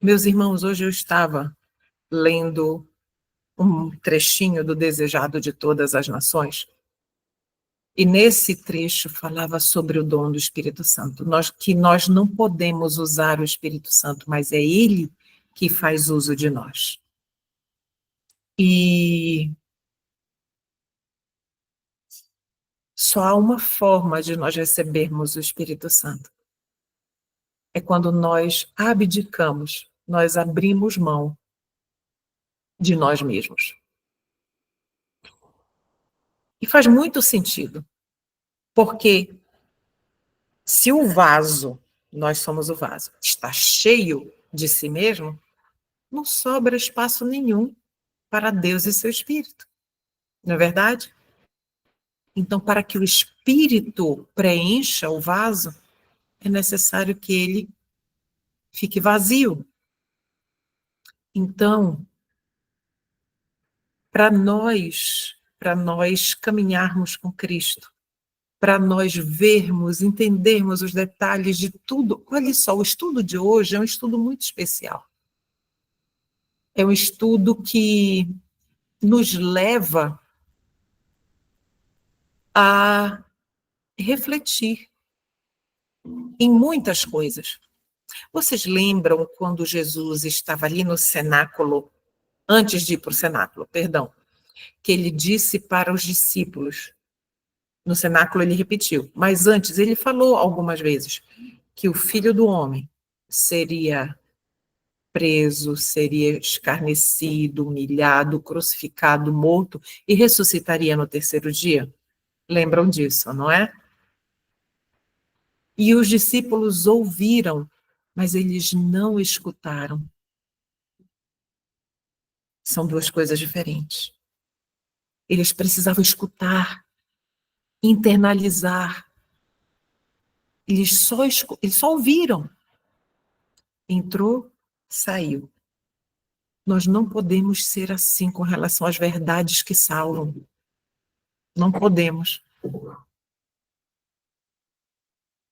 Meus irmãos, hoje eu estava lendo um trechinho do Desejado de Todas as Nações, e nesse trecho falava sobre o dom do Espírito Santo, que nós não podemos usar o Espírito Santo, mas é ele que faz uso de nós. E só há uma forma de nós recebermos o Espírito Santo. É quando nós abdicamos, nós abrimos mão de nós mesmos. E faz muito sentido, porque se o vaso, nós somos o vaso, está cheio de si mesmo, não sobra espaço nenhum para Deus e seu Espírito. Não é verdade? Então, para que o Espírito preencha o vaso, é necessário que ele fique vazio. Então, para nós caminharmos com Cristo, para nós vermos, entendermos os detalhes de tudo. Olha só, o estudo de hoje é um estudo muito especial. É um estudo que nos leva a refletir em muitas coisas. Vocês lembram quando Jesus estava ali no cenáculo, antes de ir para o cenáculo, perdão, que ele disse para os discípulos, no cenáculo ele repetiu, mas antes ele falou algumas vezes que o Filho do Homem seria preso, seria escarnecido, humilhado, crucificado, morto e ressuscitaria no terceiro dia? Lembram disso, não é? E os discípulos ouviram, mas eles não escutaram. São duas coisas diferentes. Eles precisavam escutar, internalizar. Eles só ouviram. Entrou, saiu. Nós não podemos ser assim com relação às verdades que salvam. Não podemos.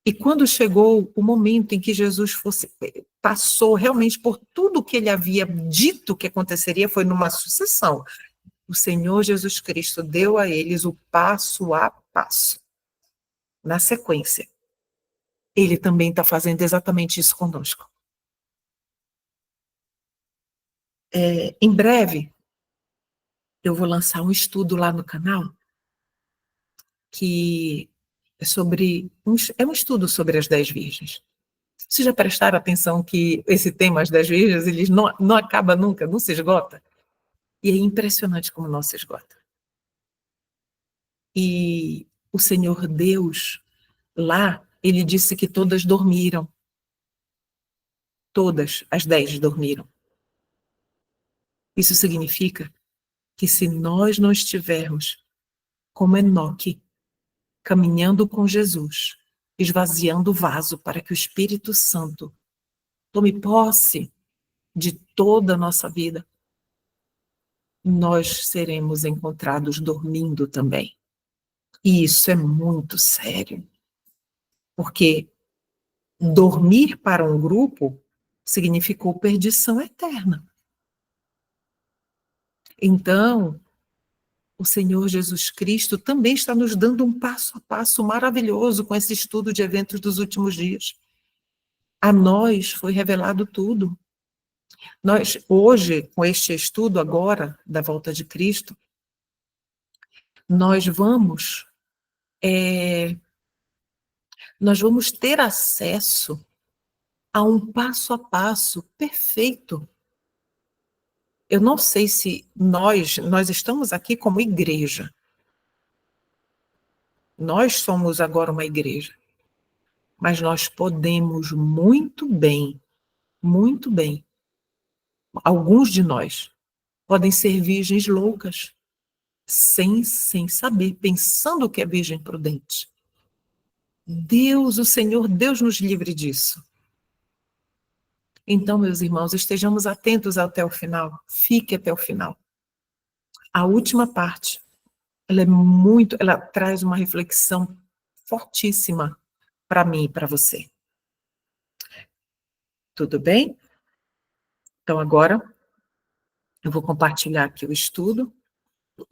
E quando chegou o momento em que Jesus passou realmente por tudo que ele havia dito que aconteceria, foi numa sucessão. O Senhor Jesus Cristo deu a eles o passo a passo. Na sequência, ele também está fazendo exatamente isso conosco. Em breve, eu vou lançar um estudo lá no canal, que é um estudo sobre as 10 virgens. Vocês já prestaram atenção que esse tema, as 10 virgens, ele não acaba nunca, não se esgota? E é impressionante como não se esgota. E o Senhor Deus, lá, ele disse que todas dormiram. Todas as 10 dormiram. Isso significa que se nós não estivermos como Enoque, caminhando com Jesus, esvaziando o vaso para que o Espírito Santo tome posse de toda a nossa vida, nós seremos encontrados dormindo também. E isso é muito sério, porque dormir para um grupo significou perdição eterna. Então, o Senhor Jesus Cristo também está nos dando um passo a passo maravilhoso com esse estudo de eventos dos últimos dias. A nós foi revelado tudo. Nós, hoje, com este estudo agora, da volta de Cristo, nós vamos ter acesso a um passo a passo perfeito. Eu não sei se nós estamos aqui como igreja. Nós somos agora uma igreja. Mas nós podemos muito bem, alguns de nós podem ser virgens loucas, sem saber, pensando que é virgem prudente. Deus, o Senhor, Deus nos livre disso. Então, meus irmãos, estejamos atentos até o final. Fique até o final. A última parte, ela traz uma reflexão fortíssima para mim e para você. Tudo bem? Então, agora, eu vou compartilhar aqui o estudo.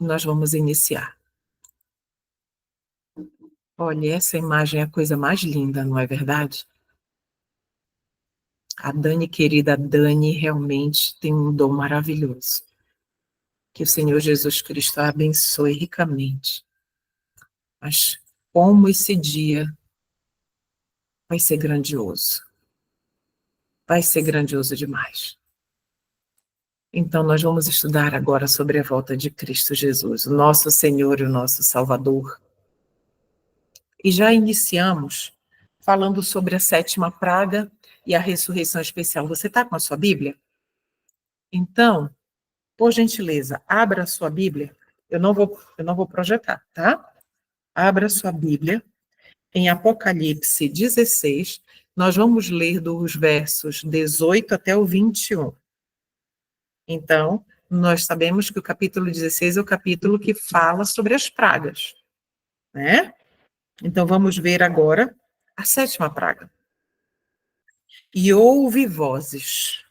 Nós vamos iniciar. Olha, essa imagem é a coisa mais linda, não é verdade? A Dani, querida Dani, realmente tem um dom maravilhoso. Que o Senhor Jesus Cristo a abençoe ricamente. Mas como esse dia vai ser grandioso. Vai ser grandioso demais. Então, nós vamos estudar agora sobre a volta de Cristo Jesus, o nosso Senhor e o nosso Salvador. E já iniciamos falando sobre a sétima praga e a ressurreição especial. Você está com a sua Bíblia? Então, por gentileza, abra a sua Bíblia. Eu não vou projetar, tá? Abra a sua Bíblia em Apocalipse 16. Nós vamos ler dos versos 18 até o 21. Então, nós sabemos que o capítulo 16 é o capítulo que fala sobre as pragas, né? Então, vamos ver agora a sétima praga. E houve vozes.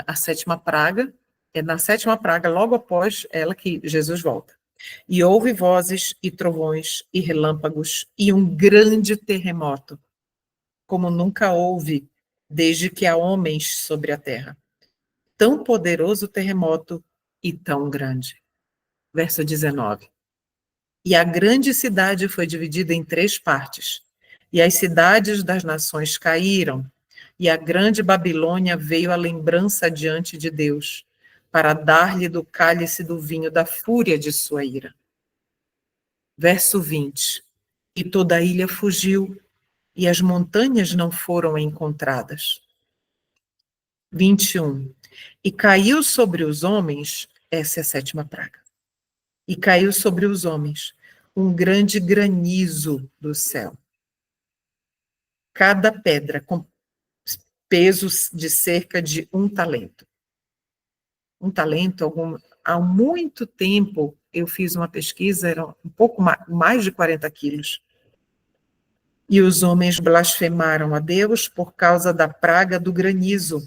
A sétima praga, é na sétima praga, logo após ela que Jesus volta. E houve vozes e trovões e relâmpagos e um grande terremoto, como nunca houve desde que há homens sobre a terra. Tão poderoso terremoto e tão grande. Verso 19. E a grande cidade foi dividida em 3 partes, e as cidades das nações caíram, e a grande Babilônia veio à lembrança diante de Deus, para dar-lhe do cálice do vinho da fúria de sua ira. Verso 20. E toda a ilha fugiu, e as montanhas não foram encontradas. 21. E caiu sobre os homens, essa é a sétima praga, e caiu sobre os homens um grande granizo do céu. Cada pedra com peso de cerca de 1 talento. 1 talento, há muito tempo, eu fiz uma pesquisa, era um pouco mais de 40 quilos. E os homens blasfemaram a Deus por causa da praga do granizo,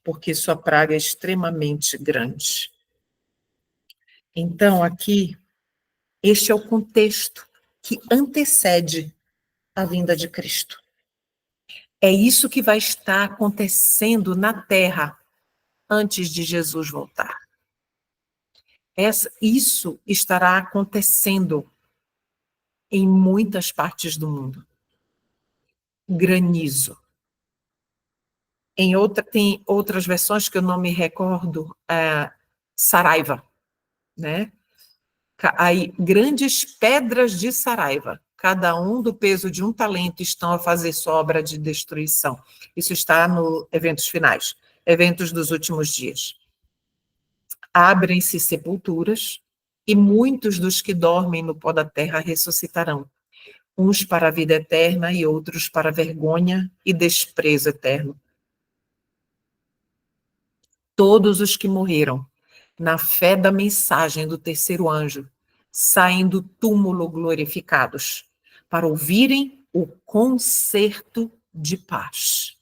porque sua praga é extremamente grande. Então, aqui, este é o contexto que antecede a vinda de Cristo. É isso que vai estar acontecendo na Terra antes de Jesus voltar. Isso estará acontecendo em muitas partes do mundo. Granizo. Tem outras versões que eu não me recordo, saraiva, né? Aí, grandes pedras de saraiva, cada um do peso de 1 talento, estão a fazer sua obra de destruição. Isso está no Eventos Finais, Eventos dos Últimos Dias. Abrem-se sepulturas, e muitos dos que dormem no pó da terra ressuscitarão, uns para a vida eterna e outros para a vergonha e desprezo eterno. Todos os que morreram na fé da mensagem do terceiro anjo saem do túmulo glorificados para ouvirem o concerto de paz,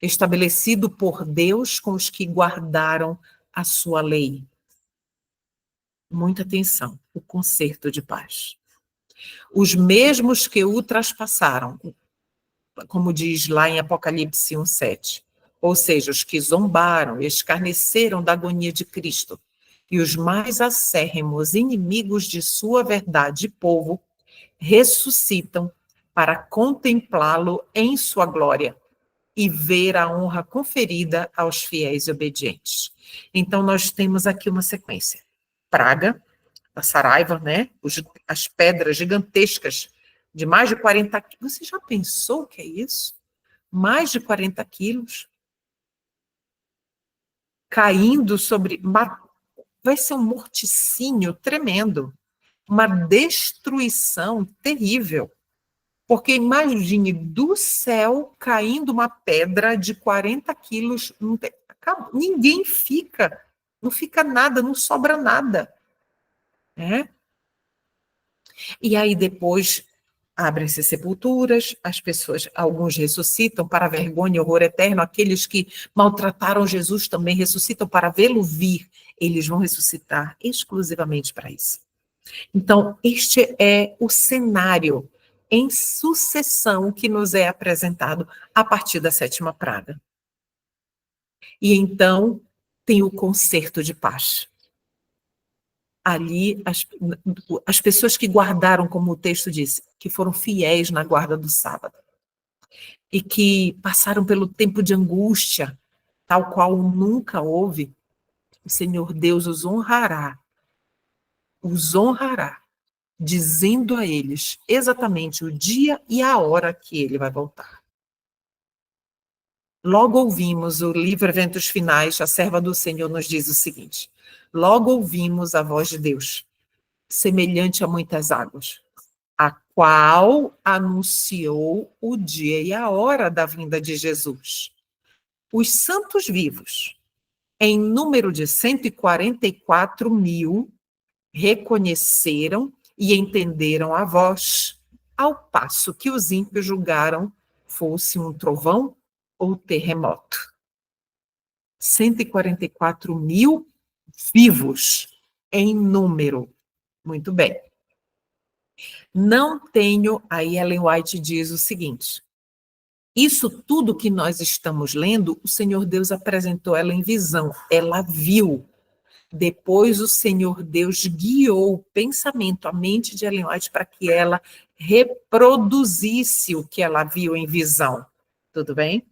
estabelecido por Deus com os que guardaram a sua lei. Muita atenção, o concerto de paz. Os mesmos que o traspassaram, como diz lá em Apocalipse 1:7, ou seja, os que zombaram e escarneceram da agonia de Cristo, e os mais acérrimos inimigos de sua verdade e povo, ressuscitam para contemplá-lo em sua glória e ver a honra conferida aos fiéis e obedientes. Então, nós temos aqui uma sequência. Praga, a saraiva, né? As pedras gigantescas de mais de 40 quilos. Você já pensou o que é isso? Mais de 40 quilos? Caindo sobre... Vai ser um morticínio tremendo. Uma destruição terrível. Porque imagine do céu caindo uma pedra de 40 quilos. Ninguém fica. Não fica nada, não sobra nada. Né? E aí depois Abrem-se sepulturas, as pessoas, alguns ressuscitam para a vergonha e horror eterno, aqueles que maltrataram Jesus também ressuscitam para vê-lo vir, eles vão ressuscitar exclusivamente para isso. Então, este é o cenário em sucessão que nos é apresentado a partir da sétima praga. E então tem o concerto de paz. Ali, as pessoas que guardaram, como o texto disse, que foram fiéis na guarda do sábado, e que passaram pelo tempo de angústia, tal qual nunca houve, o Senhor Deus os honrará, dizendo a eles exatamente o dia e a hora que ele vai voltar. Logo ouvimos o livro Eventos Finais, a serva do Senhor nos diz o seguinte: logo ouvimos a voz de Deus, semelhante a muitas águas, a qual anunciou o dia e a hora da vinda de Jesus. Os santos vivos, em número de 144 mil, reconheceram e entenderam a voz, ao passo que os ímpios julgaram fosse um trovão ou terremoto. 144 mil vivos em número. Muito bem. Não tenho, aí Ellen White diz o seguinte: isso tudo que nós estamos lendo, o Senhor Deus apresentou ela em visão, ela viu. Depois o Senhor Deus guiou o pensamento, a mente de Ellen White para que ela reproduzisse o que ela viu em visão. Tudo bem?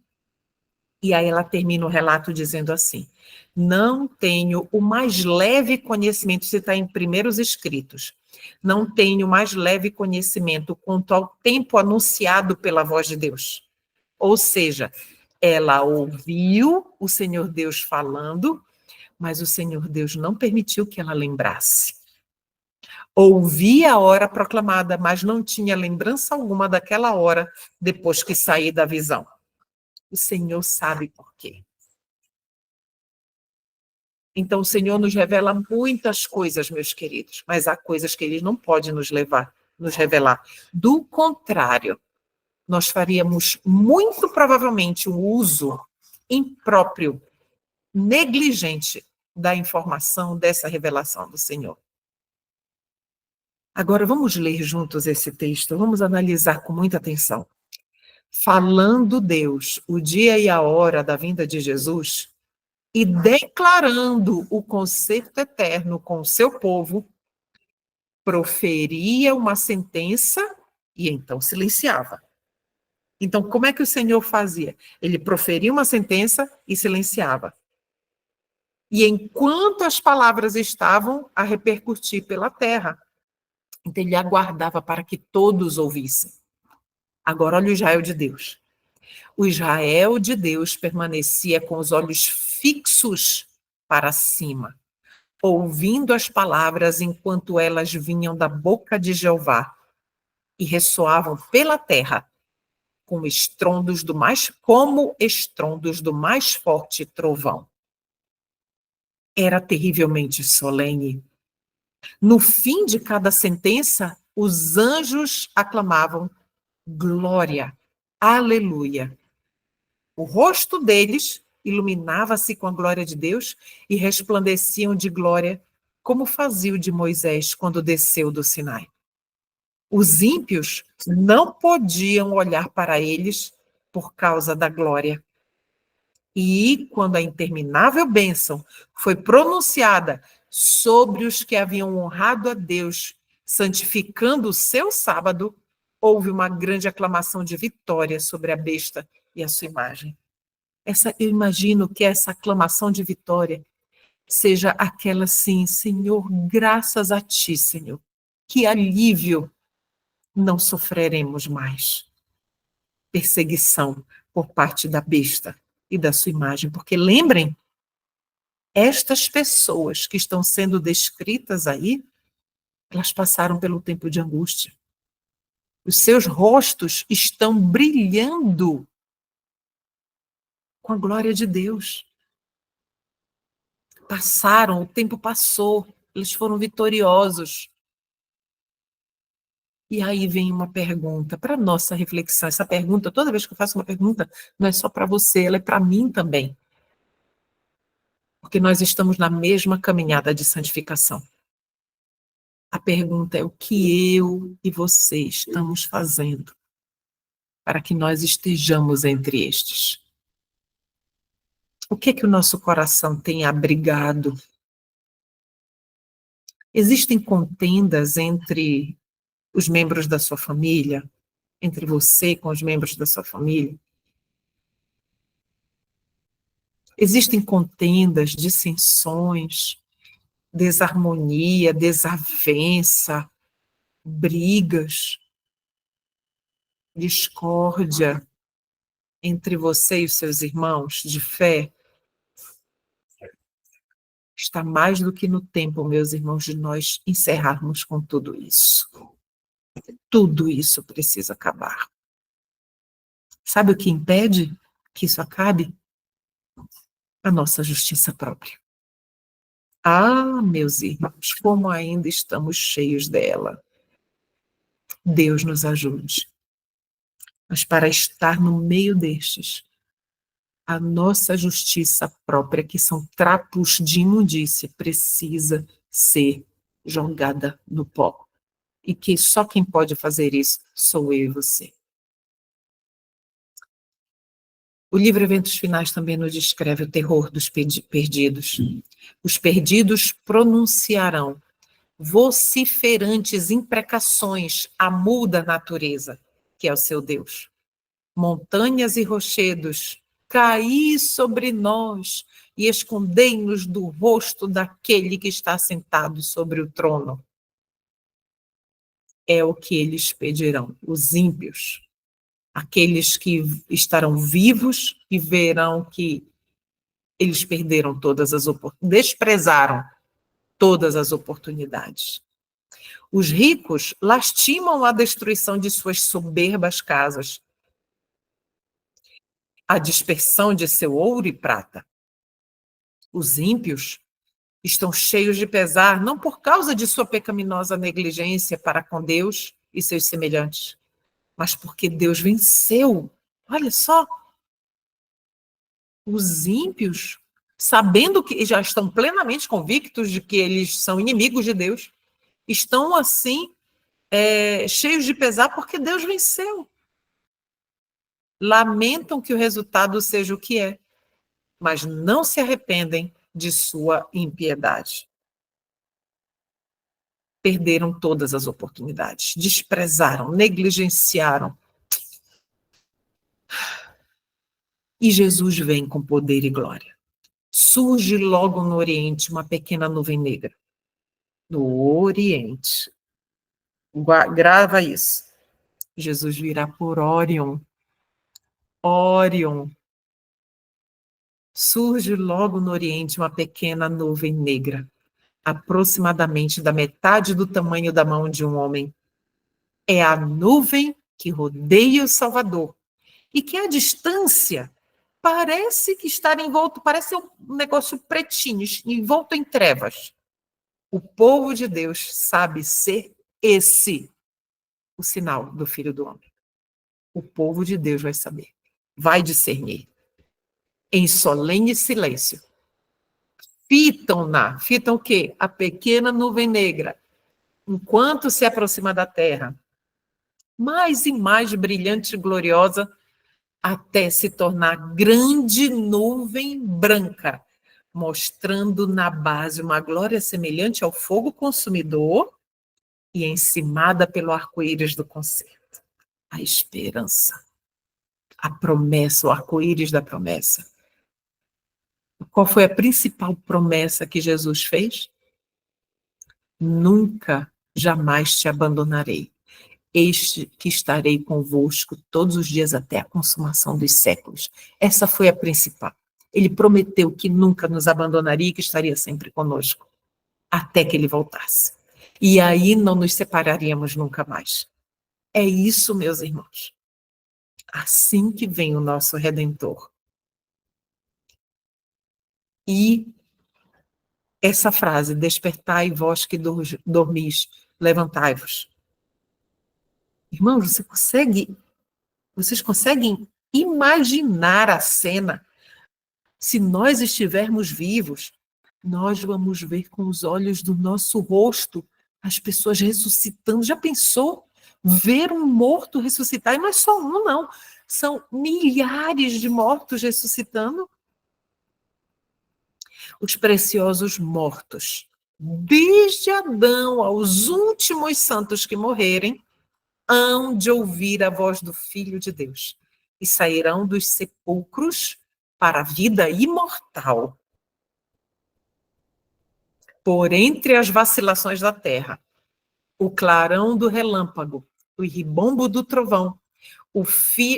E aí ela termina o relato dizendo assim: não tenho o mais leve conhecimento, se está em primeiros escritos, não tenho o mais leve conhecimento quanto ao tempo anunciado pela voz de Deus. Ou seja, ela ouviu o Senhor Deus falando, mas o Senhor Deus não permitiu que ela lembrasse. Ouvia a hora proclamada, mas não tinha lembrança alguma daquela hora depois que saí da visão. O Senhor sabe por quê. Então, o Senhor nos revela muitas coisas, meus queridos, mas há coisas que Ele não pode nos revelar. Do contrário, nós faríamos muito provavelmente um uso impróprio, negligente da informação, dessa revelação do Senhor. Agora, vamos ler juntos esse texto, vamos analisar com muita atenção. Falando Deus o dia e a hora da vinda de Jesus e declarando o concerto eterno com o seu povo, proferia uma sentença e então silenciava. Então, como é que o Senhor fazia? Ele proferia uma sentença e silenciava. E enquanto as palavras estavam a repercutir pela terra, então ele aguardava para que todos ouvissem. Agora, olha o Israel de Deus. O Israel de Deus permanecia com os olhos fixos para cima, ouvindo as palavras enquanto elas vinham da boca de Jeová e ressoavam pela terra como estrondos do mais forte trovão. Era terrivelmente solene. No fim de cada sentença, os anjos aclamavam glória, aleluia. O rosto deles iluminava-se com a glória de Deus e resplandeciam de glória, como fazia o de Moisés quando desceu do Sinai. Os ímpios não podiam olhar para eles por causa da glória. E quando a interminável bênção foi pronunciada sobre os que haviam honrado a Deus, santificando o seu sábado, houve uma grande aclamação de vitória sobre a besta e a sua imagem. Eu imagino que essa aclamação de vitória seja aquela assim: Senhor, graças a ti, Senhor, que alívio, não sofreremos mais perseguição por parte da besta e da sua imagem. Porque lembrem, estas pessoas que estão sendo descritas aí, elas passaram pelo tempo de angústia. Os seus rostos estão brilhando com a glória de Deus. Passaram, o tempo passou, eles foram vitoriosos. E aí vem uma pergunta para nossa reflexão. Essa pergunta, toda vez que eu faço uma pergunta, não é só para você, ela é para mim também. Porque nós estamos na mesma caminhada de santificação. A pergunta é o que eu e você estamos fazendo para que nós estejamos entre estes? O que é que o nosso coração tem abrigado? Existem contendas entre os membros da sua família, entre você com os membros da sua família? Existem contendas, dissensões, desarmonia, desavença, brigas, discórdia entre você e os seus irmãos de fé? Está mais do que no tempo, meus irmãos, de nós encerrarmos com tudo isso. Tudo isso precisa acabar. Sabe o que impede que isso acabe? A nossa justiça própria. Ah, meus irmãos, como ainda estamos cheios dela. Deus nos ajude. Mas para estar no meio destes, a nossa justiça própria, que são trapos de imundície, precisa ser jogada no pó. E que só quem pode fazer isso sou eu e você. O livro Eventos Finais também nos descreve o terror dos perdidos. Os perdidos pronunciarão vociferantes imprecações à muda natureza, que é o seu Deus. Montanhas e rochedos, caí sobre nós e escondei-nos do rosto daquele que está sentado sobre o trono. É o que eles pedirão, os ímpios. Aqueles que estarão vivos e verão que eles perderam todas as oportunidades, desprezaram todas as oportunidades. Os ricos lastimam a destruição de suas soberbas casas, a dispersão de seu ouro e prata. Os ímpios estão cheios de pesar, não por causa de sua pecaminosa negligência para com Deus e seus semelhantes, mas porque Deus venceu. Olha só, os ímpios, sabendo que já estão plenamente convictos de que eles são inimigos de Deus, estão assim, cheios de pesar porque Deus venceu. Lamentam que o resultado seja o que é, mas não se arrependem de sua impiedade. Perderam todas as oportunidades, desprezaram, negligenciaram. E Jesus vem com poder e glória. Surge logo no Oriente uma pequena nuvem negra. No Oriente. Grava isso. Jesus virá por Órion. Órion. Surge logo no Oriente uma pequena nuvem negra, aproximadamente da metade do tamanho da mão de um homem. É a nuvem que rodeia o Salvador e que à distância parece que estar envolto, parece um negócio pretinho, envolto em trevas. O povo de Deus sabe ser esse o sinal do Filho do Homem. O povo de Deus vai saber, vai discernir. Em solene silêncio. Fitam o quê? A pequena nuvem negra, enquanto se aproxima da terra, mais e mais brilhante e gloriosa, até se tornar grande nuvem branca, mostrando na base uma glória semelhante ao fogo consumidor e encimada pelo arco-íris do concerto. A esperança, a promessa, o arco-íris da promessa. Qual foi a principal promessa que Jesus fez? Nunca, jamais te abandonarei. Eis que estarei convosco todos os dias até a consumação dos séculos. Essa foi a principal. Ele prometeu que nunca nos abandonaria e que estaria sempre conosco, até que ele voltasse. E aí não nos separaríamos nunca mais. É isso, meus irmãos. Assim que vem o nosso Redentor. E essa frase, despertai vós que dormis, levantai-vos. Irmãos, vocês conseguem imaginar a cena? Se nós estivermos vivos, nós vamos ver com os olhos do nosso rosto as pessoas ressuscitando. Já pensou? Ver um morto ressuscitar? E não é só um, não. São milhares de mortos ressuscitando. Os preciosos mortos, desde Adão aos últimos santos que morrerem, hão de ouvir a voz do Filho de Deus e sairão dos sepulcros para a vida imortal. Por entre as vacilações da terra, o clarão do relâmpago, o ribombo do trovão,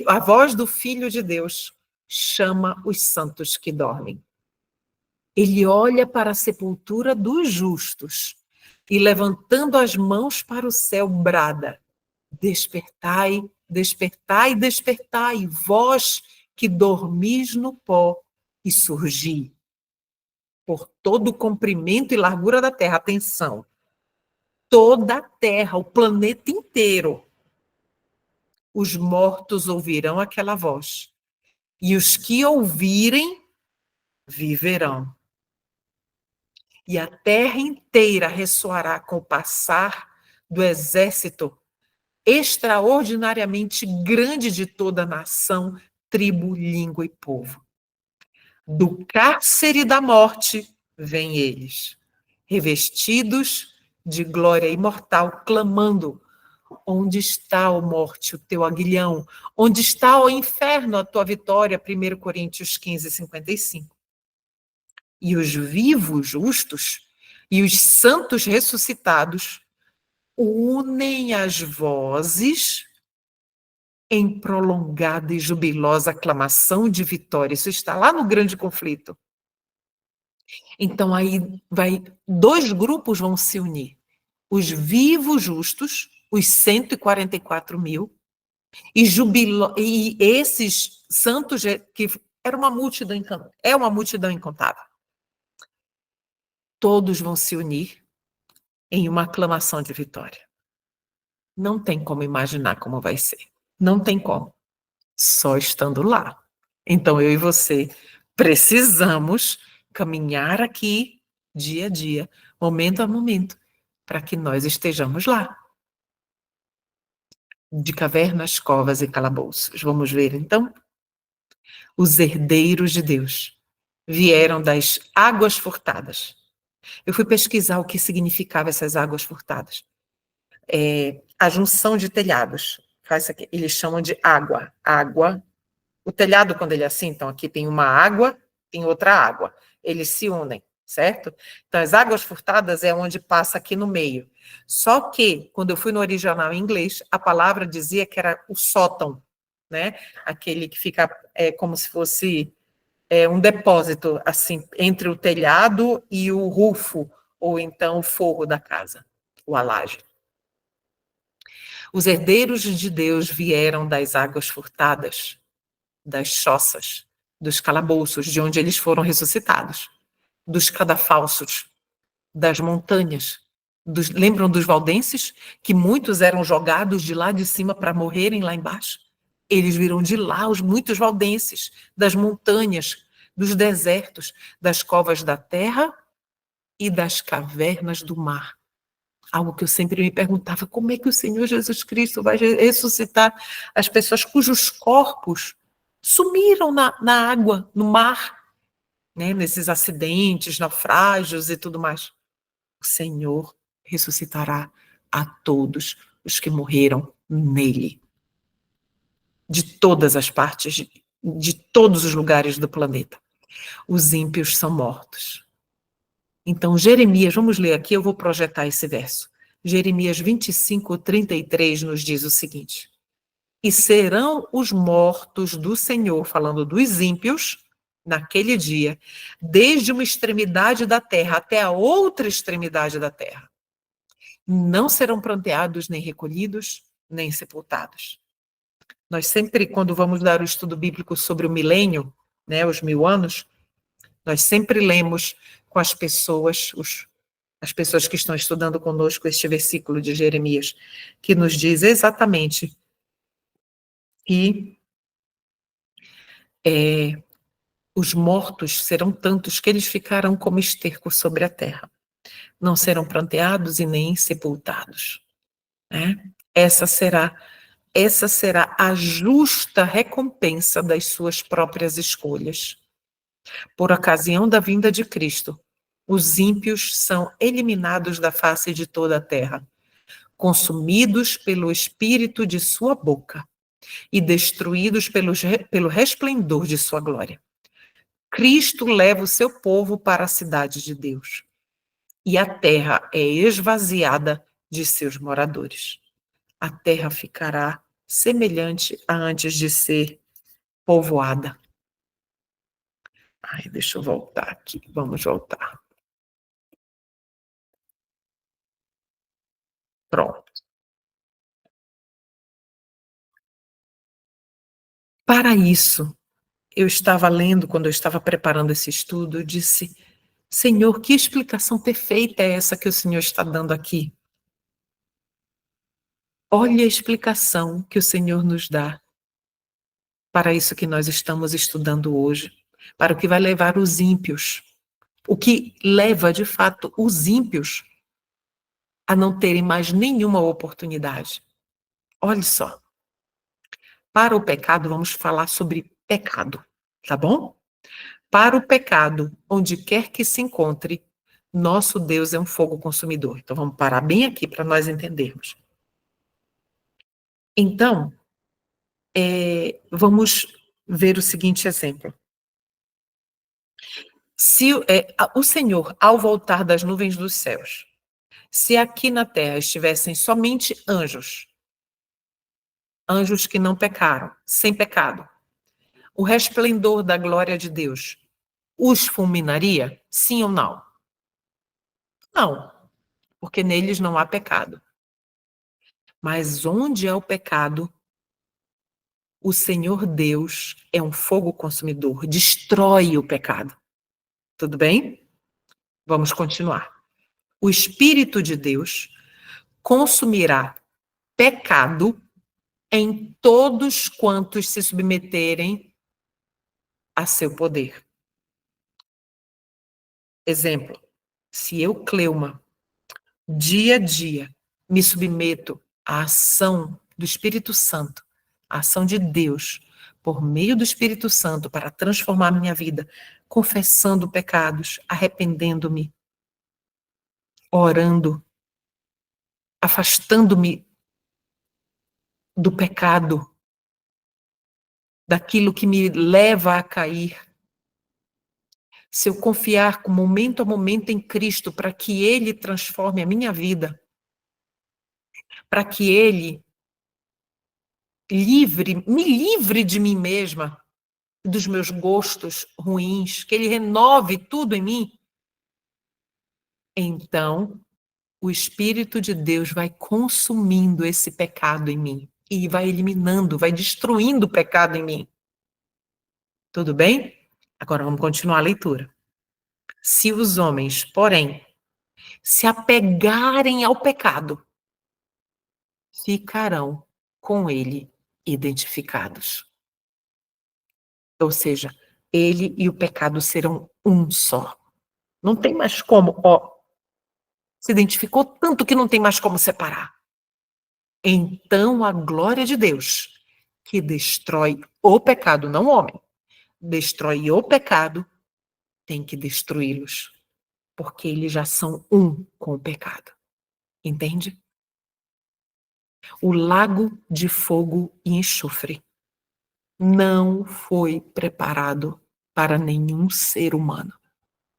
a voz do Filho de Deus chama os santos que dormem. Ele olha para a sepultura dos justos e, levantando as mãos para o céu, brada: despertai, despertai, despertai, vós que dormis no pó, e surgi. Por todo o comprimento e largura da terra, atenção, toda a terra, o planeta inteiro, os mortos ouvirão aquela voz, e os que ouvirem, viverão. E a terra inteira ressoará com o passar do exército extraordinariamente grande de toda a nação, tribo, língua e povo. Do cárcere da morte vêm eles, revestidos de glória imortal, clamando: onde está, ó morte, o teu aguilhão? Onde está, ó inferno, a tua vitória? 1 Coríntios 15, 55. E os vivos justos e os santos ressuscitados unem as vozes em prolongada e jubilosa aclamação de vitória. Isso está lá no grande conflito. Então aí dois grupos vão se unir. Os vivos justos, os 144 mil, e esses santos que era uma multidão, é uma multidão incontável. Todos vão se unir em uma aclamação de vitória. Não tem como imaginar como vai ser. Não tem como. Só estando lá. Então, eu e você precisamos caminhar aqui, dia a dia, momento a momento, para que nós estejamos lá. De cavernas, covas e calabouços. Vamos ver, então? Os herdeiros de Deus vieram das águas furtadas. Eu fui pesquisar o que significava essas águas furtadas. A junção de telhados. Faz aqui, eles chamam de água. Água. O telhado, quando ele é assim, então aqui tem uma água, tem outra água. Eles se unem, certo? Então, as águas furtadas é onde passa aqui no meio. Só que, quando eu fui no original em inglês, a palavra dizia que era o sótão, né? Aquele que fica como se fosse um depósito, assim, entre o telhado e o rufo, ou então o forro da casa, ou a laje. Os herdeiros de Deus vieram das águas furtadas, das choças, dos calabouços, de onde eles foram ressuscitados, dos cadafalsos, das montanhas. Lembram dos valdenses? Que muitos eram jogados de lá de cima para morrerem lá embaixo? Eles viram de lá muitos valdenses, das montanhas, dos desertos, das covas da terra e das cavernas do mar. Algo que eu sempre me perguntava: como é que o Senhor Jesus Cristo vai ressuscitar as pessoas cujos corpos sumiram na água, no mar, né? Nesses acidentes, naufrágios e tudo mais? O Senhor ressuscitará a todos os que morreram nele, de todas as partes, de todos os lugares do planeta. Os ímpios são mortos. Então, Jeremias, vamos ler aqui, eu vou projetar esse verso. Jeremias 25, 33 nos diz o seguinte: e serão os mortos do Senhor, falando dos ímpios, naquele dia, desde uma extremidade da terra até a outra extremidade da terra. Não serão pranteados, nem recolhidos, nem sepultados. Nós sempre, quando vamos dar o estudo bíblico sobre o milênio, né, os 1000 anos, nós sempre lemos com as pessoas, as pessoas que estão estudando conosco este versículo de Jeremias, que nos diz exatamente que os mortos serão tantos que eles ficarão como esterco sobre a terra. Não serão pranteados e nem sepultados. Né? Essa será a justa recompensa das suas próprias escolhas. Por ocasião da vinda de Cristo, os ímpios são eliminados da face de toda a terra, consumidos pelo espírito de sua boca e destruídos pelo resplendor de sua glória. Cristo leva o seu povo para a cidade de Deus, e a terra é esvaziada de seus moradores. A terra ficará semelhante a antes de ser povoada. Ai, deixa eu voltar aqui, vamos voltar. Pronto. Para isso, eu estava lendo, quando eu estava preparando esse estudo, eu disse, Senhor, que explicação perfeita é essa que o Senhor está dando aqui? Olha a explicação que o Senhor nos dá para isso que nós estamos estudando hoje, para o que vai levar os ímpios, o que leva, de fato, os ímpios a não terem mais nenhuma oportunidade. Olha só, para o pecado, vamos falar sobre pecado, tá bom? Para o pecado, onde quer que se encontre, nosso Deus é um fogo consumidor. Então, vamos parar bem aqui para nós entendermos. Então, vamos ver o seguinte exemplo. Se o Senhor, ao voltar das nuvens dos céus, se aqui na terra estivessem somente anjos, anjos que não pecaram, sem pecado, o resplendor da glória de Deus os fulminaria? Sim ou não? Não, porque neles não há pecado. Mas onde há o pecado, o Senhor Deus é um fogo consumidor, destrói o pecado. Tudo bem? Vamos continuar. O Espírito de Deus consumirá pecado em todos quantos se submeterem a seu poder. Exemplo, se eu, Cleuma, dia a dia, me submeto à ação do Espírito Santo, à ação de Deus, por meio do Espírito Santo, para transformar minha vida, confessando pecados, arrependendo-me, orando, afastando-me do pecado, daquilo que me leva a cair. Se eu confiar momento a momento em Cristo, para que Ele transforme a minha vida, para que Ele me livre de mim mesma, dos meus gostos ruins, que Ele renove tudo em mim, então o Espírito de Deus vai consumindo esse pecado em mim e vai eliminando, vai destruindo o pecado em mim. Tudo bem? Agora vamos continuar a leitura. Se os homens, porém, se apegarem ao pecado, ficarão com ele identificados. Ou seja, ele e o pecado serão um só. Não tem mais como, se identificou tanto que não tem mais como separar. Então a glória de Deus, que destrói o pecado, não o homem, destrói o pecado, tem que destruí-los, porque eles já são um com o pecado. Entende? O lago de fogo e enxofre não foi preparado para nenhum ser humano.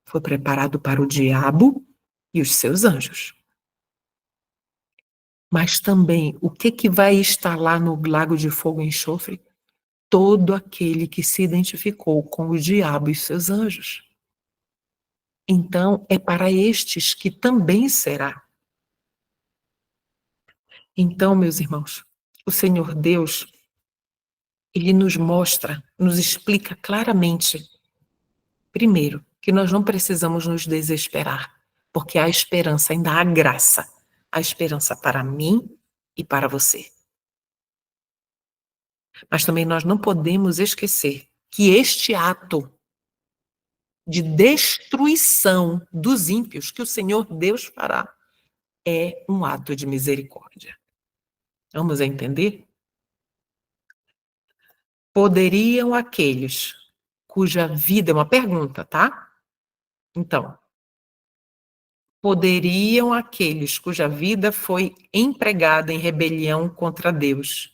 Foi preparado para o diabo e os seus anjos. Mas também, o que vai estar lá no lago de fogo e enxofre? Todo aquele que se identificou com o diabo e seus anjos. Então, é para estes que também será. Então, meus irmãos, o Senhor Deus, Ele nos mostra, nos explica claramente, primeiro, que nós não precisamos nos desesperar, Porque há esperança, ainda há graça. Há esperança para mim e para você. Mas também nós não podemos esquecer que este ato de destruição dos ímpios que o Senhor Deus fará é um ato de misericórdia. Vamos entender? Poderiam aqueles cuja vida, é uma pergunta, tá? Então, poderiam aqueles cuja vida foi empregada em rebelião contra Deus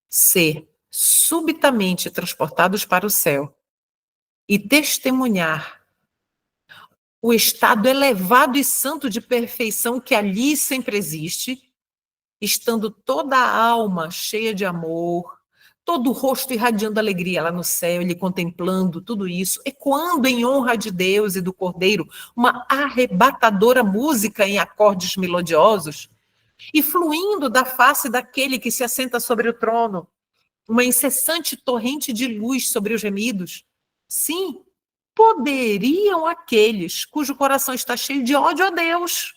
ser subitamente transportados para o céu e testemunhar o estado elevado e santo de perfeição que ali sempre existe, estando toda a alma cheia de amor, todo o rosto irradiando alegria lá no céu, ele contemplando tudo isso, ecoando em honra de Deus e do Cordeiro, uma arrebatadora música em acordes melodiosos, e fluindo da face daquele que se assenta sobre o trono, uma incessante torrente de luz sobre os gemidos. Sim, poderiam aqueles cujo coração está cheio de ódio a Deus,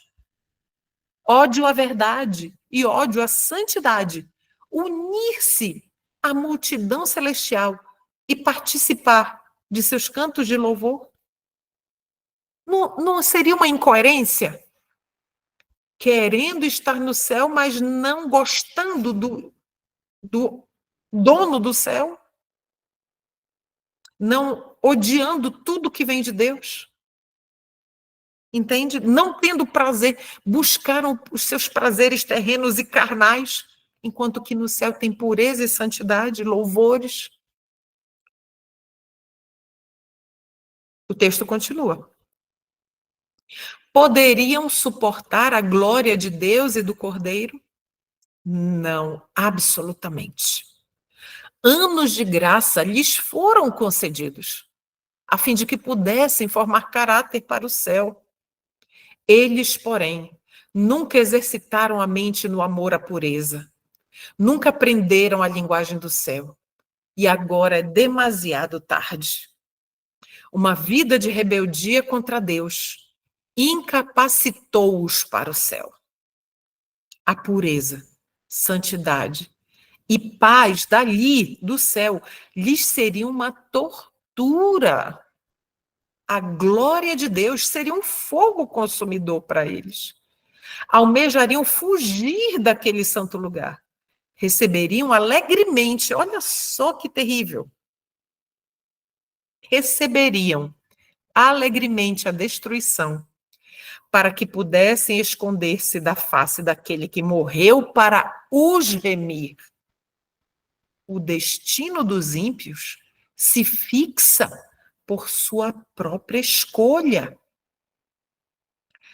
ódio à verdade e ódio à santidade, unir-se à multidão celestial e participar de seus cantos de louvor? Não seria uma incoerência? Querendo estar no céu, mas não gostando do dono do céu? Não odiando tudo que vem de Deus? Entende? Não tendo prazer, buscaram os seus prazeres terrenos e carnais, enquanto que no céu tem pureza e santidade, louvores. O texto continua. Poderiam suportar a glória de Deus e do Cordeiro? Não, absolutamente. Anos de graça lhes foram concedidos, a fim de que pudessem formar caráter para o céu. Eles, porém, nunca exercitaram a mente no amor à pureza, nunca aprenderam a linguagem do céu, e agora é demasiado tarde. Uma vida de rebeldia contra Deus incapacitou-os para o céu. A pureza, santidade e paz dali, do céu, lhes seria uma tortura. A glória de Deus seria um fogo consumidor para eles. Almejariam fugir daquele santo lugar. Receberiam alegremente, olha só que terrível. Receberiam alegremente a destruição, para que pudessem esconder-se da face daquele que morreu para os remir. O destino dos ímpios se fixa por sua própria escolha.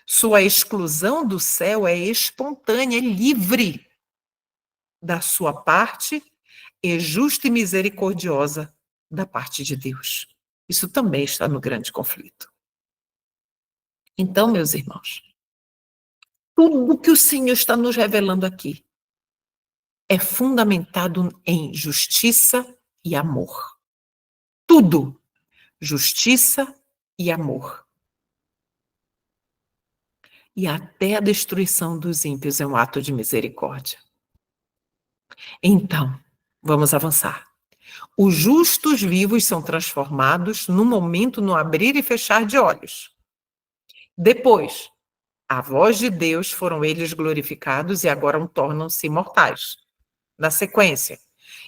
Sua exclusão do céu é espontânea, é livre. Da sua parte, é justa e misericordiosa da parte de Deus. Isso também está no grande conflito. Então, meus irmãos, tudo que o Senhor está nos revelando aqui é fundamentado em justiça e amor. Tudo. Justiça e amor. E até a destruição dos ímpios é um ato de misericórdia. Então, vamos avançar. Os justos vivos são transformados no momento, no abrir e fechar de olhos. Depois, a voz de Deus foram eles glorificados e agora tornam-se imortais. Na sequência,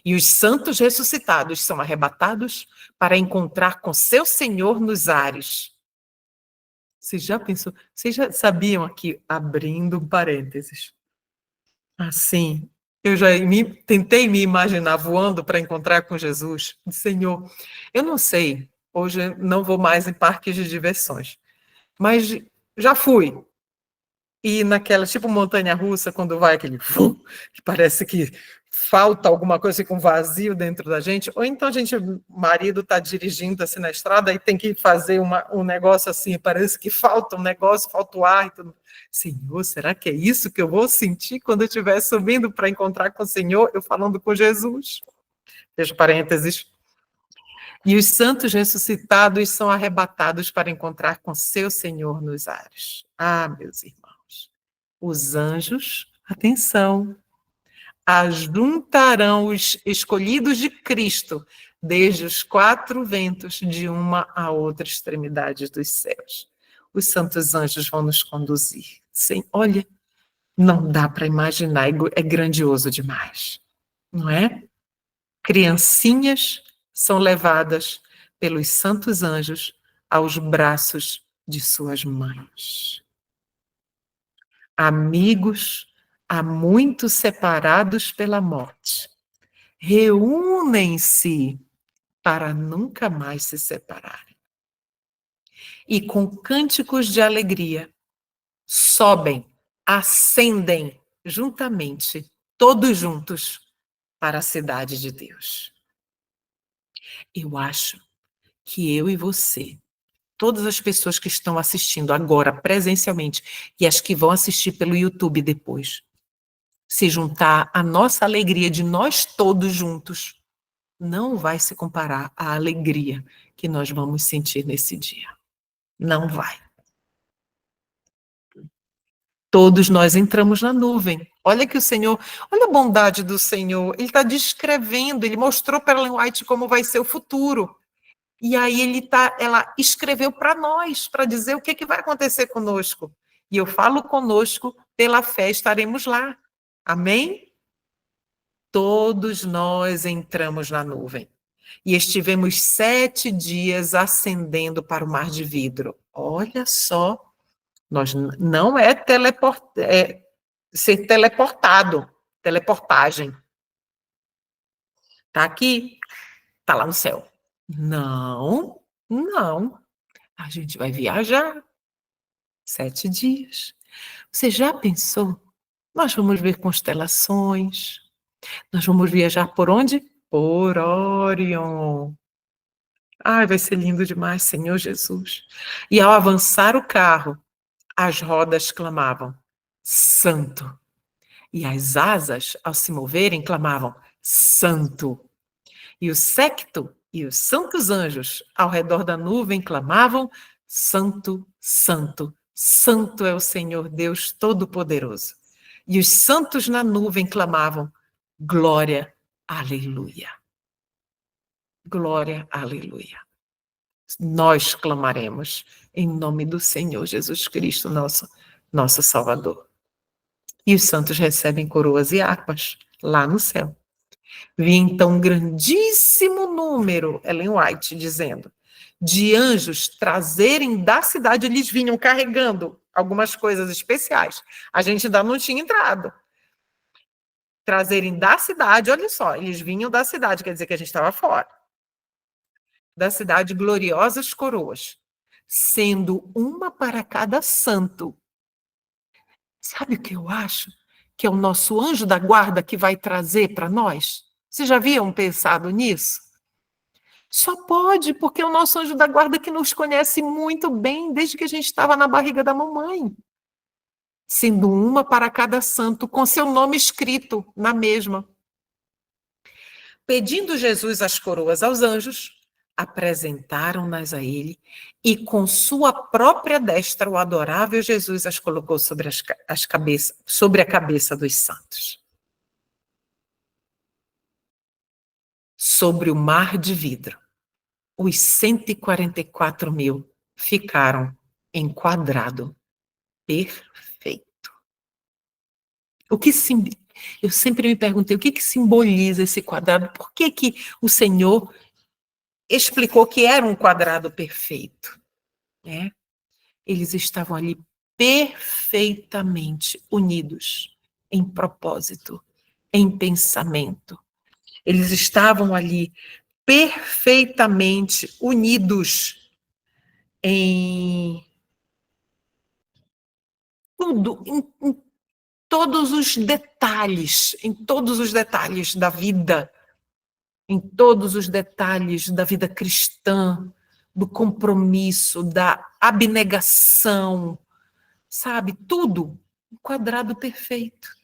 e os santos ressuscitados são arrebatados para encontrar com seu Senhor nos ares. Você já pensou? Vocês já sabiam aqui, abrindo parênteses, assim, eu já tentei me imaginar voando para encontrar com Jesus. Senhor, eu não sei, hoje não vou mais em parques de diversões, mas já fui. E naquela, tipo montanha-russa, quando vai aquele que parece que falta alguma coisa, fica um vazio dentro da gente, ou então o marido está dirigindo assim na estrada e tem que fazer um negócio assim, parece que falta um negócio, falta o ar e tudo. Senhor, será que é isso que eu vou sentir quando eu estiver subindo para encontrar com o Senhor, eu falando com Jesus? Fecha parênteses. E os santos ressuscitados são arrebatados para encontrar com seu Senhor nos ares. Ah, meus irmãos, os anjos, atenção, ajuntarão os escolhidos de Cristo desde os quatro ventos de uma a outra extremidade dos céus. Os santos anjos vão nos conduzir. Sim, olha, não dá para imaginar, é grandioso demais, não é? Criancinhas são levadas pelos santos anjos aos braços de suas mães. Amigos há muito separados pela morte reúnem-se para nunca mais se separarem. E com cânticos de alegria sobem, ascendem juntamente, todos juntos, para a cidade de Deus. Eu acho que eu e você, todas as pessoas que estão assistindo agora presencialmente e as que vão assistir pelo YouTube depois, se juntar à nossa alegria de nós todos juntos, não vai se comparar à alegria que nós vamos sentir nesse dia. Não vai. Todos nós entramos na nuvem. Olha que o Senhor, olha a bondade do Senhor. Ele está descrevendo, ele mostrou para Ellen White como vai ser o futuro. E aí ela escreveu para nós, para dizer o que vai acontecer conosco. E eu falo conosco, pela fé estaremos lá. Amém? Todos nós entramos na nuvem. E estivemos 7 dias ascendendo para o mar de vidro. Olha só, nós não é, ser teleportado, teleportagem. Está aqui, está lá no céu. Não, não. A gente vai viajar 7 dias. Você já pensou? Nós vamos ver constelações. Nós vamos viajar por onde? Por Órion. Ai, vai ser lindo demais, Senhor Jesus. E ao avançar o carro, as rodas clamavam, Santo. E as asas, ao se moverem, clamavam, Santo. E o séquito e os santos anjos ao redor da nuvem clamavam, Santo, Santo, Santo é o Senhor Deus Todo-Poderoso. E os santos na nuvem clamavam, Glória, Aleluia. Glória, Aleluia. Nós clamaremos em nome do Senhor Jesus Cristo, nosso Salvador. E os santos recebem coroas e harpas lá no céu. Vi então um grandíssimo número, Ellen White dizendo, de anjos trazerem da cidade, eles vinham carregando algumas coisas especiais. A gente ainda não tinha entrado. Trazerem da cidade, olha só, eles vinham da cidade, quer dizer que a gente estava fora. Da cidade gloriosas coroas, sendo uma para cada santo. Sabe o que eu acho? Que é o nosso anjo da guarda que vai trazer para nós? Vocês já haviam pensado nisso? Só pode, porque é o nosso anjo da guarda que nos conhece muito bem desde que a gente estava na barriga da mamãe. Sendo uma para cada santo, com seu nome escrito na mesma. Pedindo Jesus as coroas aos anjos, apresentaram-nas a ele, e com sua própria destra o adorável Jesus as colocou sobre sobre a cabeça dos santos. Sobre o mar de vidro, os 144.000 ficaram em quadrado perfeito. Eu sempre me perguntei o que simboliza esse quadrado, por que o Senhor explicou que era um quadrado perfeito, né? Eles estavam ali perfeitamente unidos em propósito, em pensamento. Eles estavam ali perfeitamente unidos em tudo, em todos os detalhes da vida, em todos os detalhes da vida cristã, do compromisso, da abnegação, sabe? Tudo, um quadrado perfeito.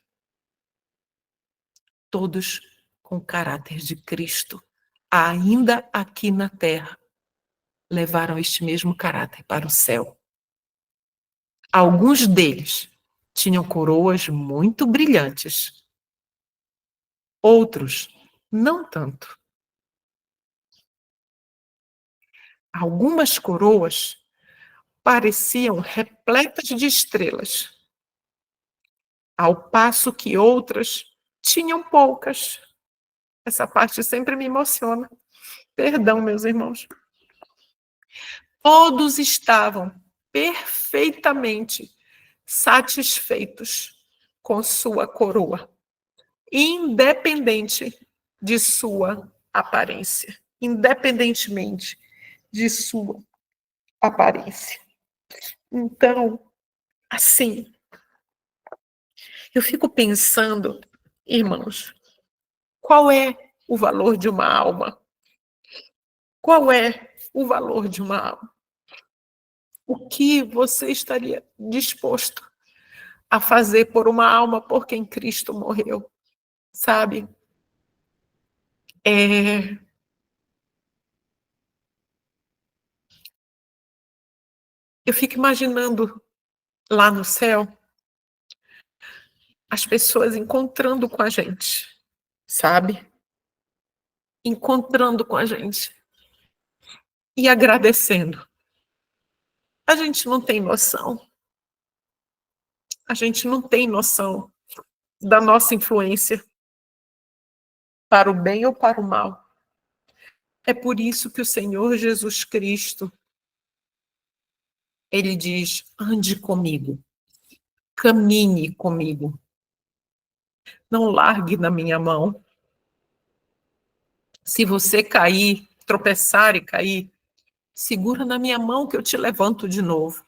Todos com o caráter de Cristo, ainda aqui na terra, levaram este mesmo caráter para o céu. Alguns deles tinham coroas muito brilhantes, outros não tanto. Algumas coroas pareciam repletas de estrelas, ao passo que outras tinham poucas. Essa parte sempre me emociona. Perdão, meus irmãos. Todos estavam perfeitamente satisfeitos com sua coroa, independente de sua aparência. Independentemente de sua aparência. Então, assim, eu fico pensando, irmãos, qual é o valor de uma alma? Qual é o valor de uma alma? O que você estaria disposto a fazer por uma alma por quem Cristo morreu? Sabe? Eu fico imaginando lá no céu as pessoas encontrando com a gente, sabe? Encontrando com a gente e agradecendo. A gente não tem noção. A gente não tem noção da nossa influência para o bem ou para o mal. É por isso que o Senhor Jesus Cristo, ele diz: ande comigo, caminhe comigo, não largue na minha mão. Se você cair, tropeçar e cair, segura na minha mão que eu te levanto de novo.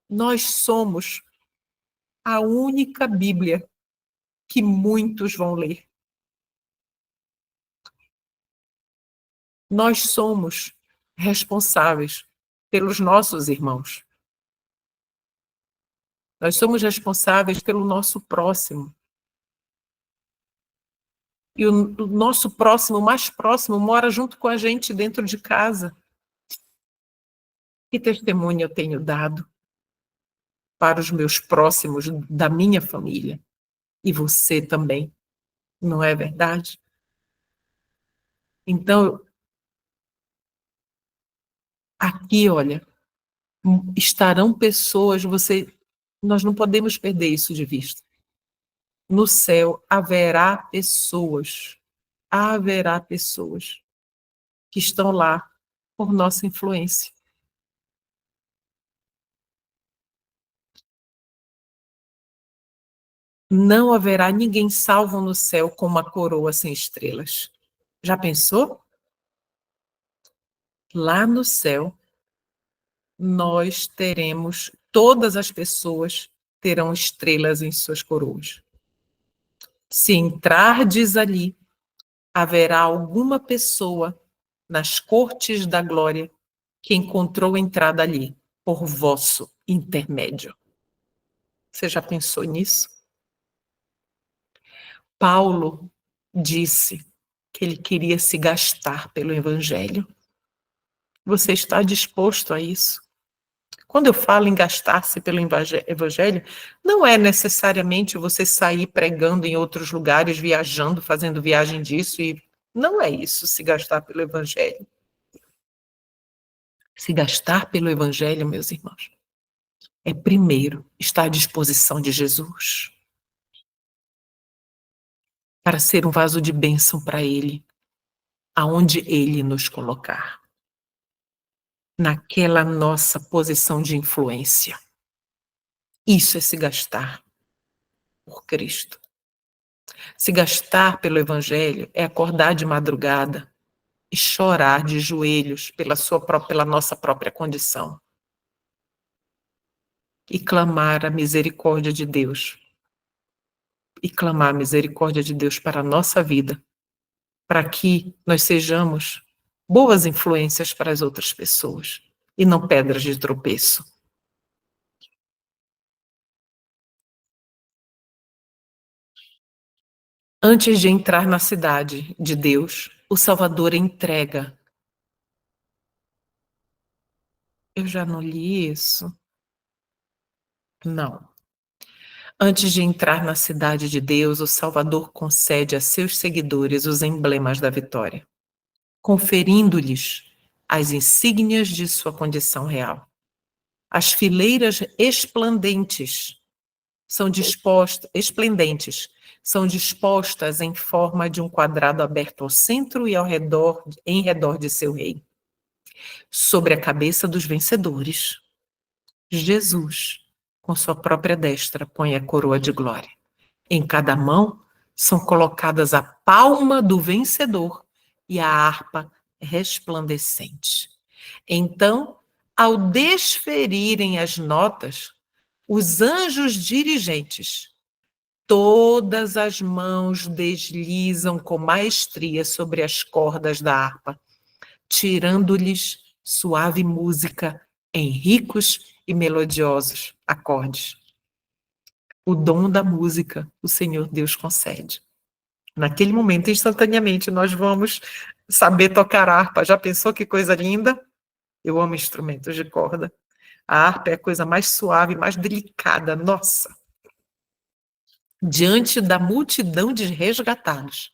Nós somos a única Bíblia que muitos vão ler. Nós somos responsáveis pelos nossos irmãos. Nós somos responsáveis pelo nosso próximo. E o nosso próximo, mais próximo, mora junto com a gente dentro de casa. Que testemunho eu tenho dado para os meus próximos da minha família? E você também, não é verdade? Então, aqui, olha, estarão pessoas, nós não podemos perder isso de vista. No céu haverá pessoas que estão lá por nossa influência. Não haverá ninguém salvo no céu com uma coroa sem estrelas. Já pensou? Lá no céu, todas as pessoas terão estrelas em suas coroas. Se entrardes ali, haverá alguma pessoa nas cortes da glória que encontrou entrada ali por vosso intermédio. Você já pensou nisso? Paulo disse que ele queria se gastar pelo evangelho. Você está disposto a isso? Quando eu falo em gastar-se pelo evangelho, não é necessariamente você sair pregando em outros lugares, viajando, fazendo viagem disso, e não é isso, se gastar pelo evangelho. Se gastar pelo evangelho, meus irmãos, é primeiro estar à disposição de Jesus para ser um vaso de bênção para Ele, aonde Ele nos colocar, naquela nossa posição de influência. Isso é se gastar por Cristo. Se gastar pelo Evangelho é acordar de madrugada e chorar de joelhos pela nossa própria condição e clamar a misericórdia de Deus. E clamar a misericórdia de Deus para a nossa vida, para que nós sejamos boas influências para as outras pessoas e não pedras de tropeço. Antes de entrar na cidade de Deus, o Salvador entrega. Eu já não li isso. Não. Antes de entrar na cidade de Deus, o Salvador concede a seus seguidores os emblemas da vitória, conferindo-lhes as insígnias de sua condição real. As fileiras esplendentes, são dispostas em forma de um quadrado aberto ao centro e em redor de seu rei. Sobre a cabeça dos vencedores, Jesus, com sua própria destra, põe a coroa de glória. Em cada mão são colocadas a palma do vencedor e a harpa resplandecente. Então, ao desferirem as notas, os anjos dirigentes, todas as mãos deslizam com maestria sobre as cordas da harpa, tirando-lhes suave música em ricos e melodiosos acordes. O dom da música o Senhor Deus concede. Naquele momento, instantaneamente, nós vamos saber tocar harpa. Já pensou que coisa linda? Eu amo instrumentos de corda. A harpa é a coisa mais suave, mais delicada, nossa. Diante da multidão de resgatados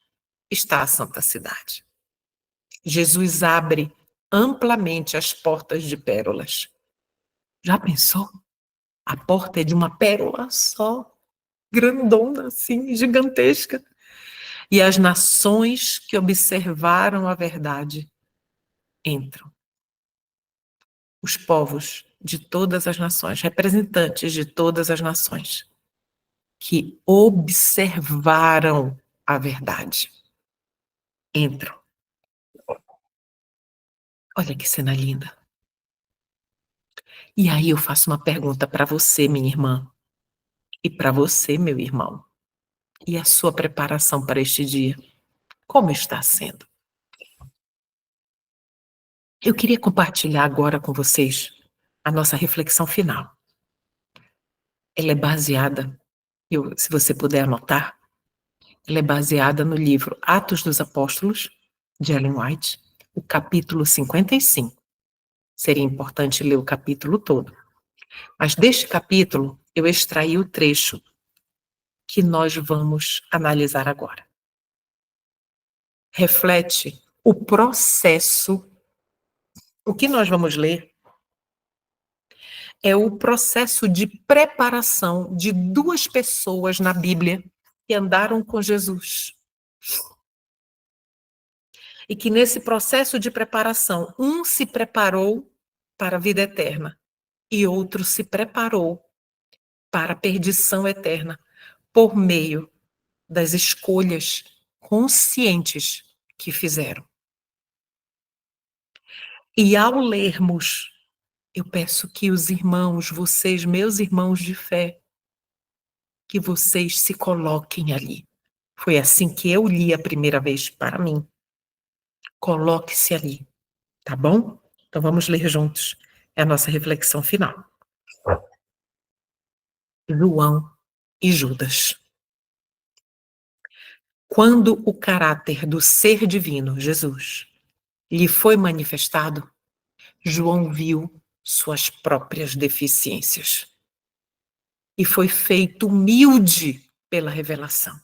está a Santa Cidade. Jesus abre amplamente as portas de pérolas. Já pensou? A porta é de uma pérola só, grandona assim, gigantesca. E as nações que observaram a verdade entram. Os povos de todas as nações, representantes de todas as nações, que observaram a verdade, entram. Olha que cena linda. E aí eu faço uma pergunta para você, minha irmã, e para você, meu irmão. E a sua preparação para este dia? Como está sendo? Eu queria compartilhar agora com vocês a nossa reflexão final. Ela é baseada, se você puder anotar, ela é baseada no livro Atos dos Apóstolos, de Ellen White, o capítulo 55. Seria importante ler o capítulo todo. Mas deste capítulo, eu extraí o trecho que nós vamos analisar agora. Reflete o processo. O que nós vamos ler é o processo de preparação de duas pessoas na Bíblia que andaram com Jesus. E que nesse processo de preparação, um se preparou para a vida eterna e outro se preparou para a perdição eterna por meio das escolhas conscientes que fizeram. E ao lermos, eu peço que os irmãos, vocês, meus irmãos de fé, que vocês se coloquem ali. Foi assim que eu li a primeira vez para mim. Coloque-se ali, tá bom? Então vamos ler juntos. É a nossa reflexão final. João e Judas. Quando o caráter do ser divino, Jesus, lhe foi manifestado, João viu suas próprias deficiências e foi feito humilde pela revelação.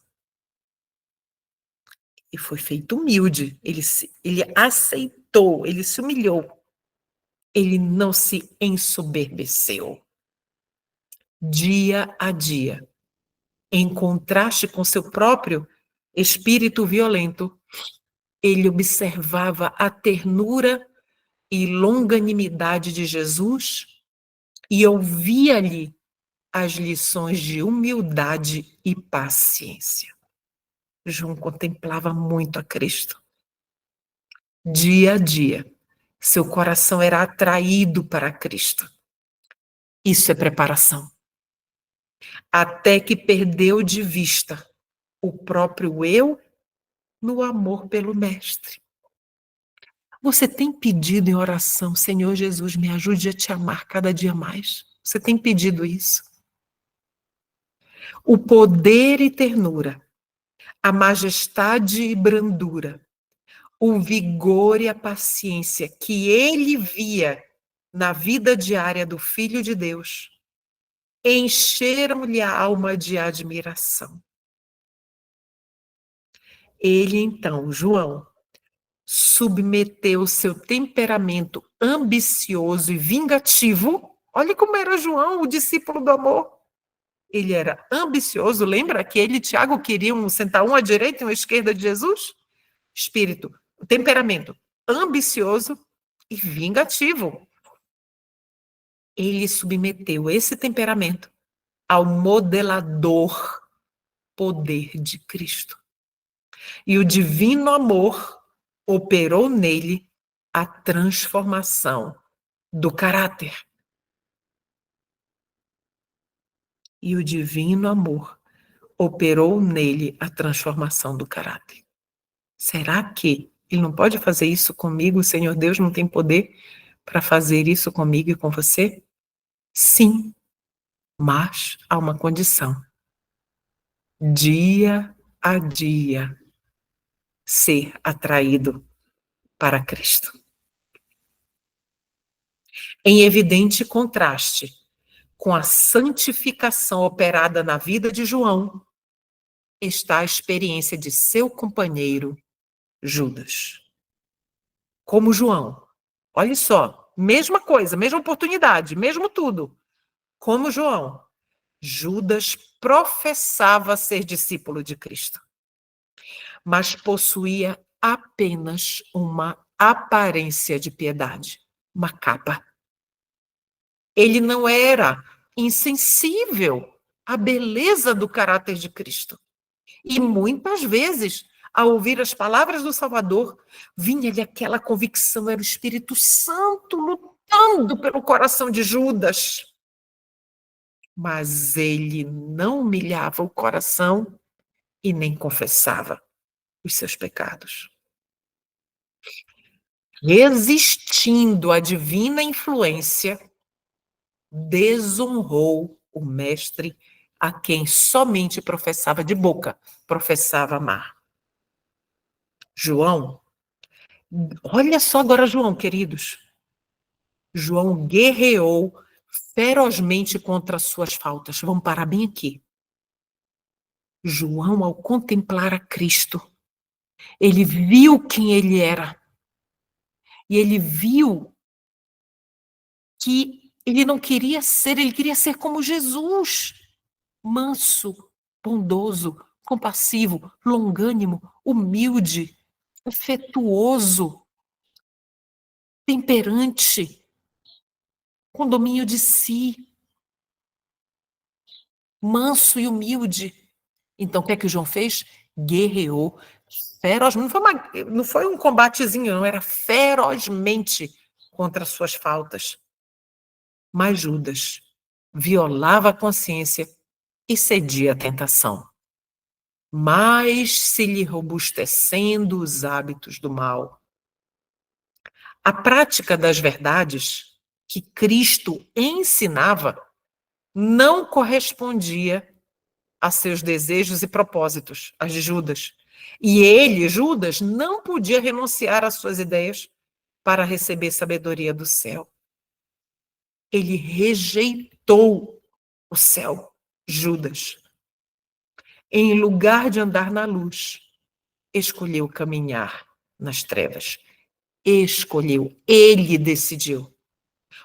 E foi feito humilde, ele aceitou, ele se humilhou, ele não se ensoberbeceu. Dia a dia, em contraste com seu próprio espírito violento, ele observava a ternura e longanimidade de Jesus e ouvia-lhe as lições de humildade e paciência. João contemplava muito a Cristo. Dia a dia, seu coração era atraído para Cristo. Isso é preparação. Até que perdeu de vista o próprio eu no amor pelo Mestre. Você tem pedido em oração, Senhor Jesus, me ajude a te amar cada dia mais? Você tem pedido isso? O poder e ternura, a majestade e brandura, o vigor e a paciência que ele via na vida diária do Filho de Deus, encheram-lhe a alma de admiração. Ele, então, João, submeteu seu temperamento ambicioso e vingativo. Olha como era João, o discípulo do amor. Ele era ambicioso, lembra que ele e Tiago queriam sentar um à direita e um à esquerda de Jesus? Espírito, temperamento ambicioso e vingativo. Ele submeteu esse temperamento ao modelador poder de Cristo. E o divino amor operou nele a transformação do caráter. E o divino amor operou nele a transformação do caráter. Será que ele não pode fazer isso comigo? O Senhor Deus não tem poder para fazer isso comigo e com você? Sim, mas há uma condição. Dia a dia, ser atraído para Cristo. Em evidente contraste com a santificação operada na vida de João, está a experiência de seu companheiro, Judas. Como João, olha só, mesma coisa, mesma oportunidade, mesmo tudo. Como João, Judas professava ser discípulo de Cristo, mas possuía apenas uma aparência de piedade, uma capa. Ele não era insensível à beleza do caráter de Cristo. E muitas vezes, ao ouvir as palavras do Salvador, vinha-lhe aquela convicção, era o Espírito Santo lutando pelo coração de Judas. Mas ele não humilhava o coração e nem confessava os seus pecados. Resistindo à divina influência, desonrou o mestre a quem somente professava de boca, professava amar. João, olha só agora João, queridos. João guerreou ferozmente contra suas faltas. Vamos parar bem aqui. João, ao contemplar a Cristo, ele viu quem ele era. E ele viu que ele não queria ser, ele queria ser como Jesus. Manso, bondoso, compassivo, longânimo, humilde, afetuoso, temperante, com domínio de si, manso e humilde. Então, o que é que o João fez? Guerreou ferozmente. Não foi um combatezinho, não, era ferozmente contra suas faltas. Mas Judas violava a consciência e cedia à tentação, mas se lhe robustecendo os hábitos do mal. A prática das verdades que Cristo ensinava não correspondia a seus desejos e propósitos, as de Judas. E ele, Judas, não podia renunciar às suas ideias para receber sabedoria do céu. Ele rejeitou o céu, Judas. Em lugar de andar na luz, escolheu caminhar nas trevas. Escolheu, ele decidiu.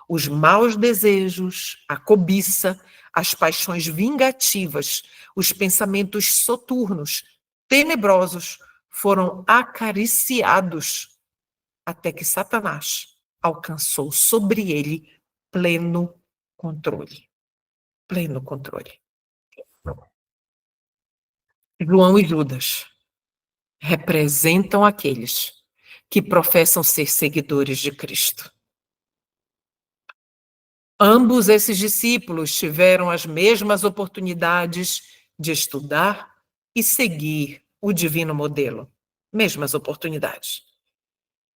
Os maus desejos, a cobiça, as paixões vingativas, os pensamentos soturnos, tenebrosos, foram acariciados até que Satanás alcançou sobre ele pleno controle. Pleno controle. João e Judas representam aqueles que professam ser seguidores de Cristo. Ambos esses discípulos tiveram as mesmas oportunidades de estudar e seguir o divino modelo. Mesmas oportunidades.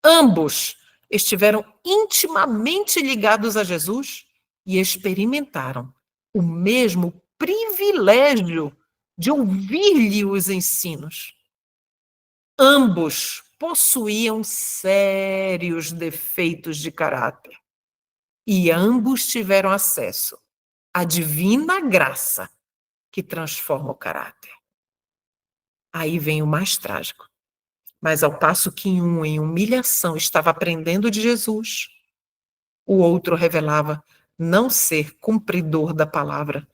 Ambos estiveram intimamente ligados a Jesus e experimentaram o mesmo privilégio de ouvir-lhe os ensinos. Ambos possuíam sérios defeitos de caráter e ambos tiveram acesso à divina graça que transforma o caráter. Aí vem o mais trágico. Mas ao passo que um, em humilhação, estava aprendendo de Jesus, o outro revelava não ser cumpridor da palavra,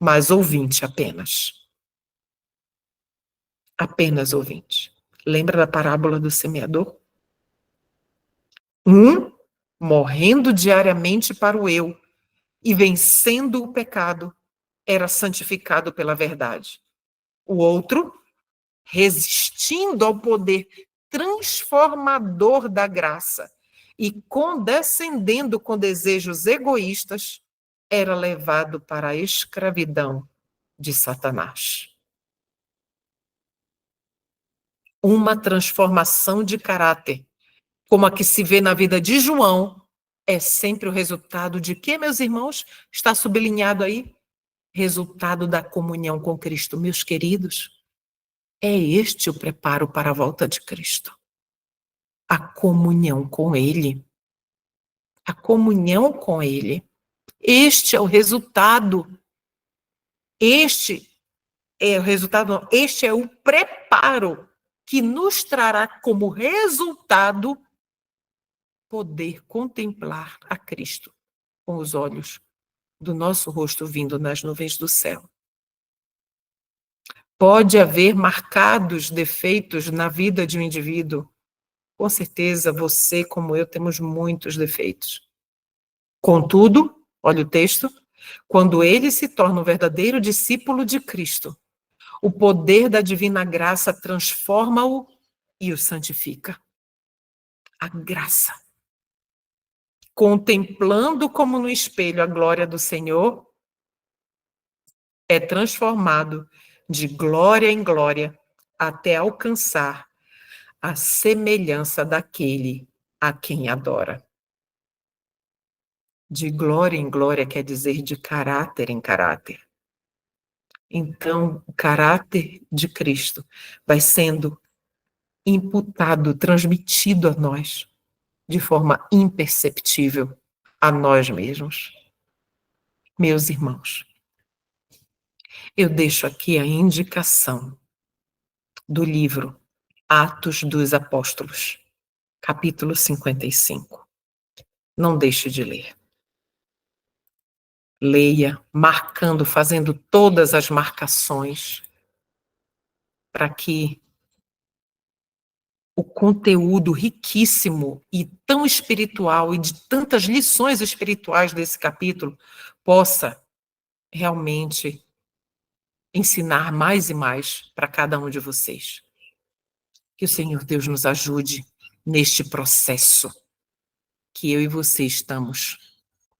mas ouvinte apenas. Apenas ouvinte. Lembra da parábola do semeador? Um, morrendo diariamente para o eu e vencendo o pecado, era santificado pela verdade. O outro, resistindo ao poder transformador da graça e condescendendo com desejos egoístas, era levado para a escravidão de Satanás. Uma transformação de caráter, como a que se vê na vida de João, é sempre o resultado de quê, meus irmãos? Está sublinhado aí? Resultado da comunhão com Cristo. Meus queridos, é este o preparo para a volta de Cristo. A comunhão com Ele. A comunhão com Ele. Este é o resultado. Este é o resultado, não. Este é o preparo que nos trará como resultado poder contemplar a Cristo com os olhos do nosso rosto vindo nas nuvens do céu. Pode haver marcados defeitos na vida de um indivíduo. Com certeza, você, como eu, temos muitos defeitos. Contudo, olha o texto, quando ele se torna um verdadeiro discípulo de Cristo, o poder da divina graça transforma-o e o santifica. A graça. Contemplando como no espelho a glória do Senhor, é transformado de glória em glória até alcançar a semelhança daquele a quem adora. De glória em glória quer dizer de caráter em caráter. Então, o caráter de Cristo vai sendo imputado, transmitido a nós, de forma imperceptível a nós mesmos. Meus irmãos, eu deixo aqui a indicação do livro Atos dos Apóstolos, capítulo 55. Não deixe de ler. Leia, marcando, fazendo todas as marcações, para que o conteúdo riquíssimo e tão espiritual e de tantas lições espirituais desse capítulo possa realmente ensinar mais e mais para cada um de vocês. Que o Senhor Deus nos ajude neste processo que eu e você estamos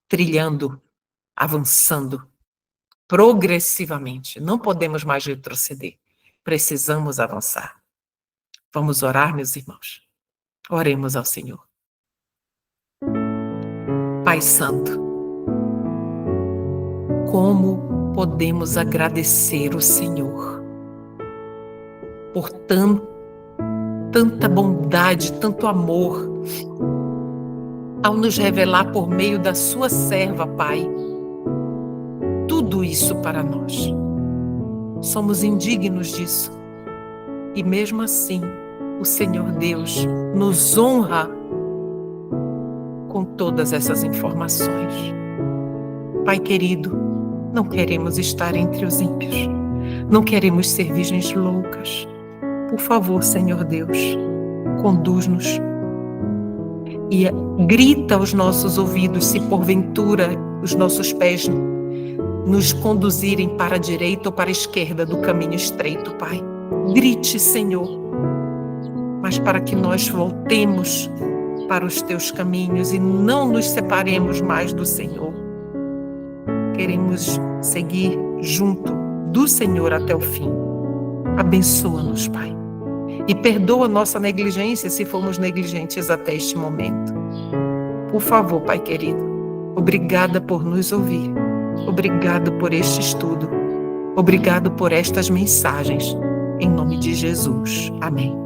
trilhando, avançando progressivamente. Não podemos mais retroceder. Precisamos avançar. Vamos orar, meus irmãos. Oremos ao Senhor. Pai Santo, como podemos agradecer o Senhor por tanta bondade, tanto amor, ao nos revelar por meio da sua serva, Pai, tudo isso para nós. Somos indignos disso. E mesmo assim, o Senhor Deus nos honra com todas essas informações. Pai querido, não queremos estar entre os ímpios. Não queremos ser virgens loucas. Por favor, Senhor Deus, conduz-nos e grita aos nossos ouvidos se porventura os nossos pés nos conduzirem para a direita ou para a esquerda do caminho estreito, Pai. Grite, Senhor, mas para que nós voltemos para os teus caminhos e não nos separemos mais do Senhor. Queremos seguir junto do Senhor até o fim. Abençoa-nos, Pai. E perdoa nossa negligência se fomos negligentes até este momento. Por favor, Pai querido, obrigada por nos ouvir. Obrigado por este estudo. Obrigado por estas mensagens. Em nome de Jesus. Amém.